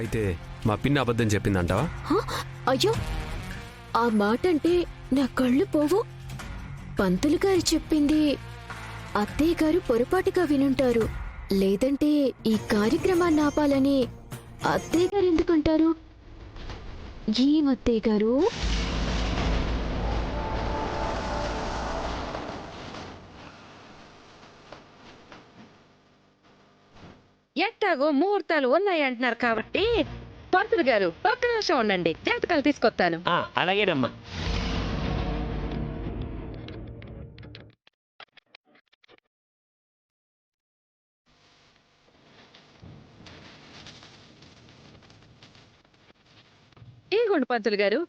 అయితే మా పిన్ని అబద్ధం చెప్పిందంటావా? అయ్యో, ఆ మాట అంటే నా కళ్ళు పోవు. పంతులు గారు చెప్పింది అత్తయ్య గారు పొరపాటుగా వినుంటారు. లేదంటే ఈ కార్యక్రమాన్ని ఆపాలని అత్తయ్య గారు ఎందుకంటారు? అత్తయ్య గారు ఎట్టాగో ముహూర్తాలు ఉన్నాయంటున్నారు కాబట్టి పంతులు గారు ఒక్క నిమిషం ఉండండి, జాతకాలు తీసుకొస్తాను. అలాగేనమ్మా. ఇదిగోండి పంతులు గారు.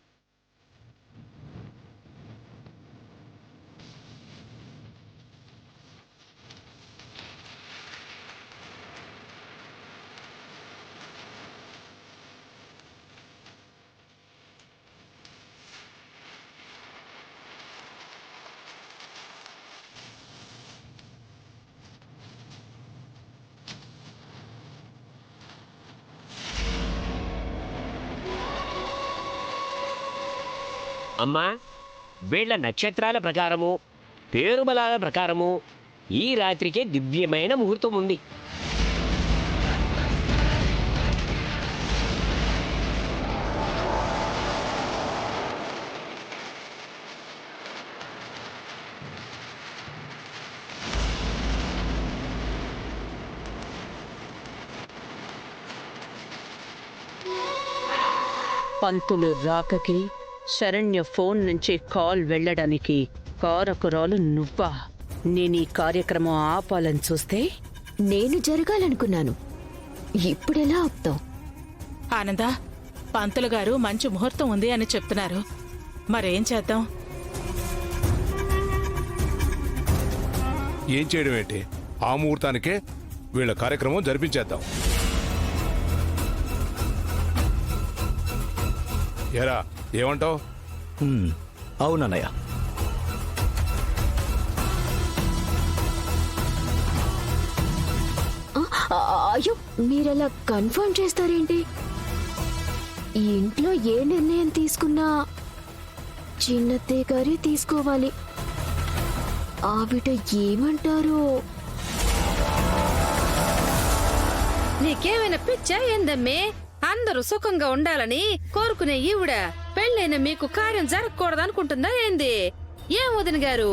అమ్మా, వీళ్ళ నక్షత్రాల ప్రకారము, పేరుబలాల ప్రకారము ఈ రాత్రికే దివ్యమైన ముహూర్తం ఉంది. పంతులు రాకకి శరణ్య ఫోన్ నుంచి కాల్ వెళ్ళడానికి కారకురాలు నువ్వా? నేను ఈ కార్యక్రమం ఆపాలని చూస్తే నేను జరగాలనుకున్నాను. ఇప్పుడెలా ఆపుతాం? ఆనంద, పంతులు గారు మంచి ముహూర్తం ఉంది అని చెప్తున్నారు. మరేం చేద్దాం? ఏం చేయడం ఏంటి? ఆ ముహూర్తానికే వీళ్ళ కార్యక్రమం జరిపించేద్దాం. ఎరా, ఏమంటావు? అవునన్నయ్య. అయ్యో, మీరెలా కన్ఫర్మ్ చేస్తారేంటి? ఈ ఇంట్లో ఏ నిర్ణయం తీసుకున్నా చిన్నత్తయ్య గారే తీసుకోవాలి. ఆవిడ ఏమంటారో. నీకేమైనా పిచ్చా ఏందమ్మే? అందరూ సుఖంగా ఉండాలని కోరుకునే ఈవిడ పెళ్ళైన మీకు కార్యం జరగకూడదనుకుంటుందా ఏంది? ఏం వదిన గారు,